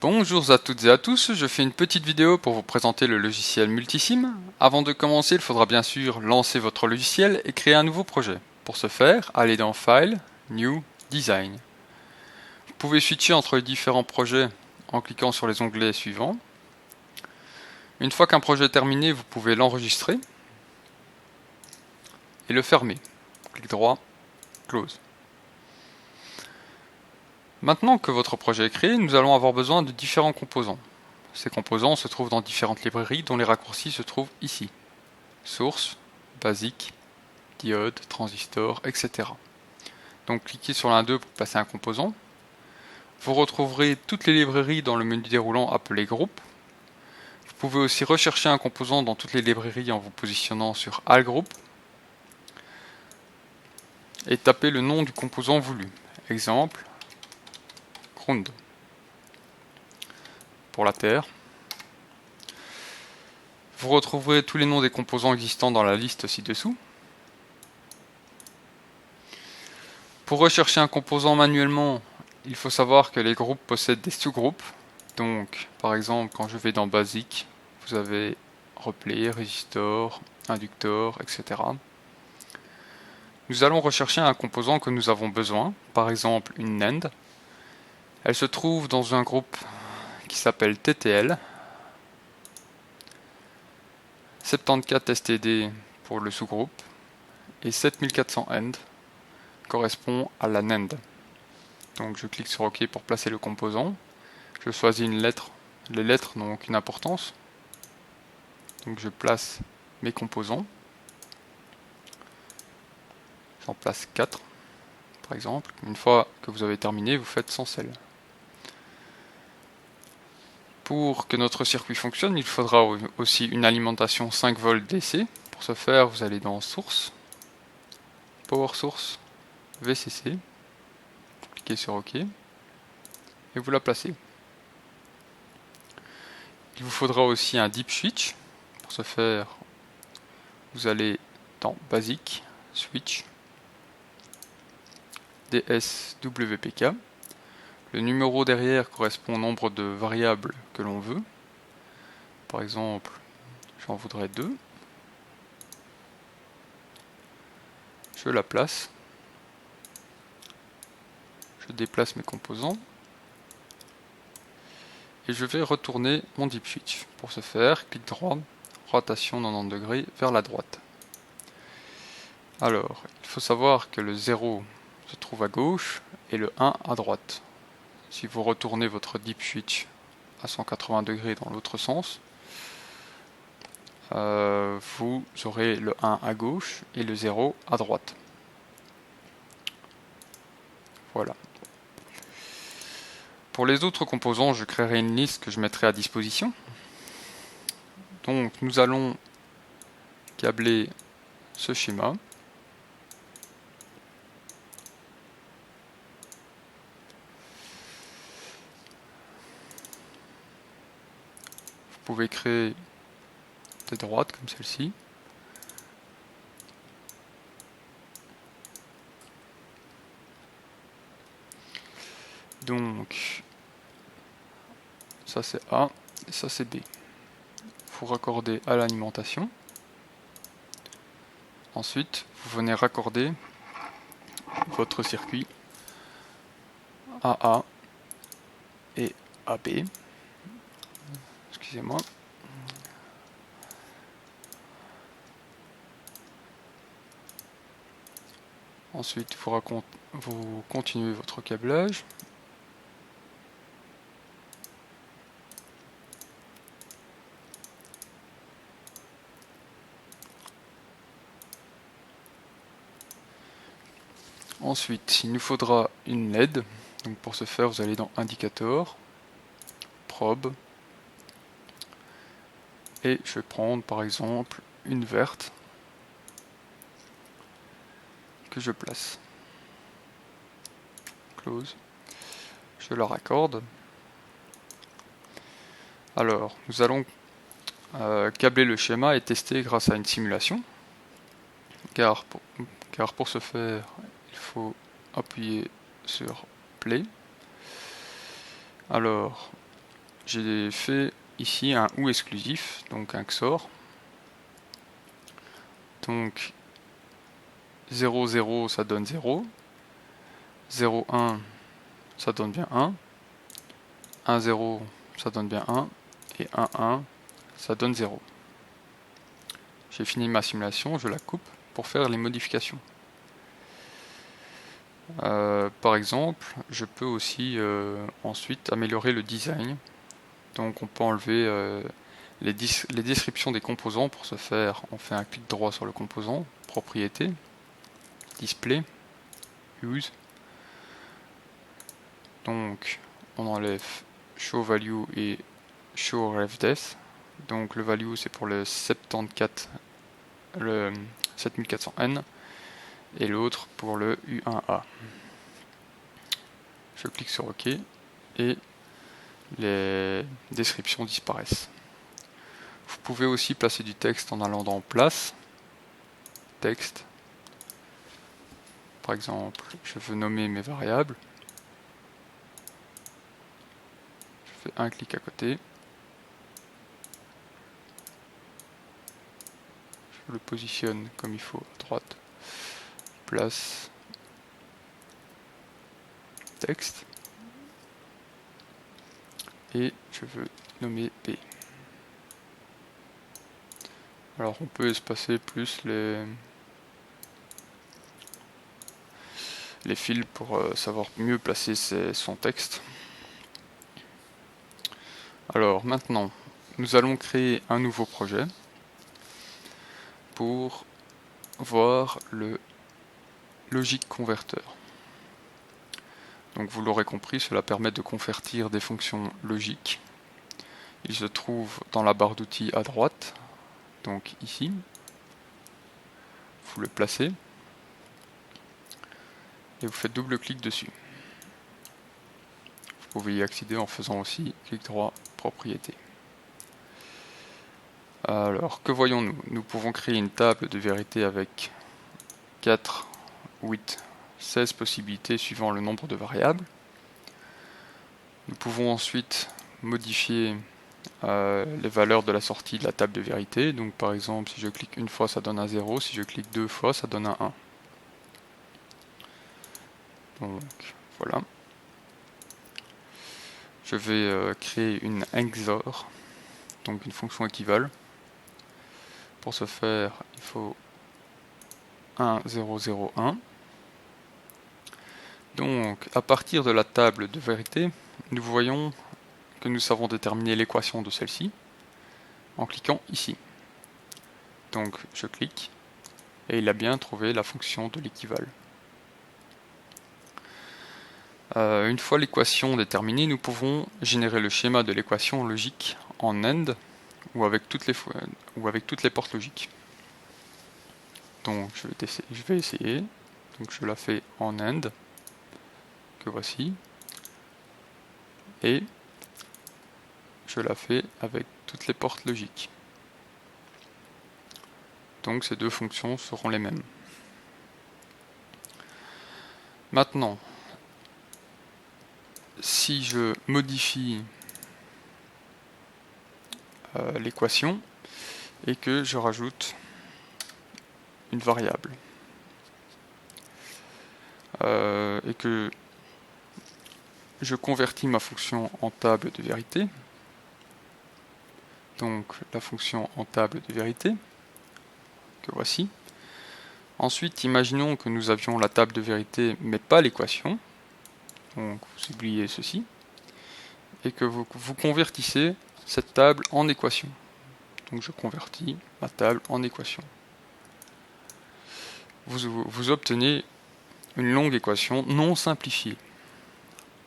Bonjour à toutes et à tous, je fais une petite vidéo pour vous présenter le logiciel Multisim. Avant de commencer, il faudra bien sûr lancer votre logiciel et créer un nouveau projet. Pour ce faire, allez dans File, New, Design. Vous pouvez switcher entre les différents projets en cliquant sur les onglets suivants. Une fois qu'un projet est terminé, vous pouvez l'enregistrer et le fermer. Clic droit, Close. Maintenant que votre projet est créé, nous allons avoir besoin de différents composants. Ces composants se trouvent dans différentes librairies dont les raccourcis se trouvent ici. Source, Basic, Diode, Transistor, etc. Donc cliquez sur l'un d'eux pour passer un composant. Vous retrouverez toutes les librairies dans le menu déroulant appelé Groupe. Vous pouvez aussi rechercher un composant dans toutes les librairies en vous positionnant sur All Group et taper le nom du composant voulu. Exemple, Ground. Pour la Terre. Vous retrouverez tous les noms des composants existants dans la liste ci-dessous. Pour rechercher un composant manuellement, il faut savoir que les groupes possèdent des sous-groupes. Donc, par exemple, quand je vais dans Basic, vous avez Replay, Resistor, Inductor, etc. Nous allons rechercher un composant que nous avons besoin, par exemple une NAND. Elle se trouve dans un groupe qui s'appelle TTL, 74 STD pour le sous-groupe, et 7400 END correspond à la NAND. Donc je clique sur OK pour placer le composant. Je choisis une lettre. Les lettres n'ont aucune importance. Donc je place mes composants. J'en place 4 par exemple. Une fois que vous avez terminé, vous faites sans celle. Pour que notre circuit fonctionne, il faudra aussi une alimentation 5 volts DC. Pour ce faire, vous allez dans Source, Power Source, VCC, vous cliquez sur OK et vous la placez. Il vous faudra aussi un deep switch. Pour ce faire, vous allez dans Basic, Switch, DSWPK. Le numéro derrière correspond au nombre de variables que l'on veut. Par exemple, j'en voudrais 2. Je la place. Je déplace mes composants. Et je vais retourner mon deep switch. Pour ce faire, clic droit, rotation 90 degrés vers la droite. Alors, il faut savoir que le 0 se trouve à gauche et le 1 à droite. Si vous retournez votre deep switch à 180 degrés dans l'autre sens, vous aurez le 1 à gauche et le 0 à droite. Voilà. Pour les autres composants, je créerai une liste que je mettrai à disposition. Donc nous allons câbler ce schéma. Vous pouvez créer des droites comme celle-ci. Donc ça c'est A et ça c'est B. Vous raccordez à l'alimentation. Ensuite, vous venez raccorder votre circuit AA et AB. Excusez-moi. Ensuite, vous continuez votre câblage. Ensuite, il nous faudra une LED. Donc pour ce faire, vous allez dans Indicator, Probe, et je vais prendre par exemple une verte que je place. Close. Je la raccorde. Alors, nous allons câbler le schéma et tester grâce à une simulation. Car pour ce faire, il faut appuyer sur Play. Alors, j'ai fait ici un OU exclusif, donc un XOR. Donc 0, 0, ça donne 0. 0, 1, ça donne bien 1. 1, 0, ça donne bien 1. Et 1, 1, ça donne 0. J'ai fini ma simulation, je la coupe pour faire les modifications. Par exemple, je peux aussi ensuite améliorer le design. Donc on peut enlever les descriptions des composants. Pour ce faire, on fait un clic droit sur le composant, propriétés, display, use. Donc on enlève show value et show ref-def. Donc le value c'est pour le 7400N et l'autre pour le U1A. Je clique sur OK et les descriptions disparaissent. Vous pouvez aussi placer du texte en allant dans place, texte. Par exemple, je veux nommer mes variables. Je fais un clic à côté. Je le positionne comme il faut à droite. Place, texte. Et je veux nommer P. Alors on peut espacer plus les fils pour savoir mieux placer son texte. Alors maintenant, nous allons créer un nouveau projet pour voir le logic converter. Donc vous l'aurez compris, cela permet de convertir des fonctions logiques. Il se trouve dans la barre d'outils à droite, donc ici. Vous le placez et vous faites double clic dessus. Vous pouvez y accéder en faisant aussi clic droit, propriété. Alors, que voyons-nous? Nous pouvons créer une table de vérité avec 4, 8, 16 possibilités suivant le nombre de variables. Nous pouvons ensuite modifier les valeurs de la sortie de la table de vérité. Donc par exemple, si je clique une fois, ça donne un 0. Si je clique deux fois, ça donne un 1. Donc voilà. Je vais créer une XOR, donc une fonction équivalente. Pour ce faire, il faut 1, 0, 0, 1. Donc à partir de la table de vérité, nous voyons que nous savons déterminer l'équation de celle-ci en cliquant ici. Donc je clique et il a bien trouvé la fonction de l'équivalent. Une fois l'équation déterminée, nous pouvons générer le schéma de l'équation logique en AND ou avec toutes les portes logiques. Donc je vais essayer. Donc je la fais en AND, que voici, et je la fais avec toutes les portes logiques. Donc ces deux fonctions seront les mêmes. Maintenant, si je modifie l'équation et que je rajoute une variable et que je convertis ma fonction en table de vérité, donc la fonction en table de vérité que voici. Ensuite, imaginons que nous avions la table de vérité mais pas l'équation, donc vous oubliez ceci, et que vous convertissez cette table en équation. Donc je convertis ma table en équation. Vous obtenez une longue équation non simplifiée.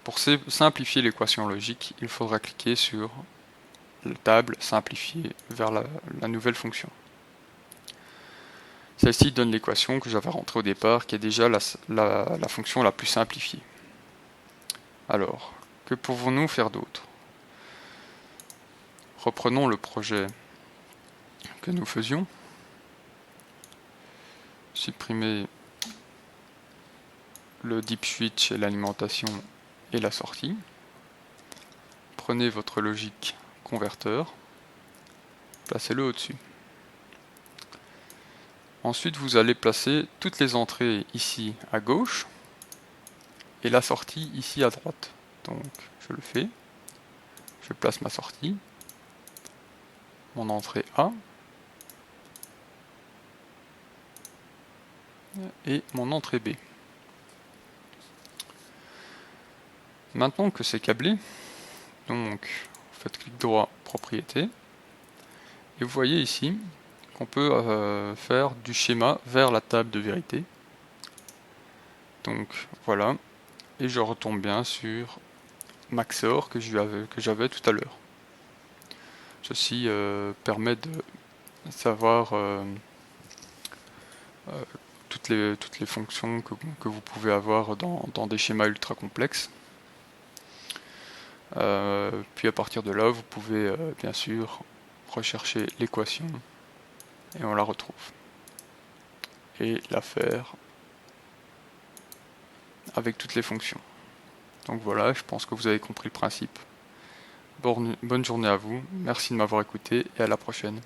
Pour simplifier l'équation logique, il faudra cliquer sur la table simplifiée vers la nouvelle fonction. Celle-ci donne l'équation que j'avais rentrée au départ, qui est déjà la fonction la plus simplifiée. Alors, que pouvons-nous faire d'autre? Reprenons le projet que nous faisions. Supprimer le deep switch et l'alimentation et la sortie. prenez votre logique converteur, placez-le au-dessus. Ensuite, vous allez placer toutes les entrées ici à gauche et la sortie ici à droite. Donc, je le fais. Je place ma sortie, mon entrée A et mon entrée B. Maintenant que c'est câblé, donc vous faites clic droit, propriété, et vous voyez ici qu'on peut faire du schéma vers la table de vérité. Donc voilà, et je retombe bien sur Maxor que j'avais tout à l'heure. Ceci permet de savoir toutes les fonctions que vous pouvez avoir dans des schémas ultra complexes. Puis à partir de là, vous pouvez bien sûr rechercher l'équation et on la retrouve. Et la faire avec toutes les fonctions. Donc voilà, je pense que vous avez compris le principe. Bonne journée à vous, merci de m'avoir écouté et à la prochaine.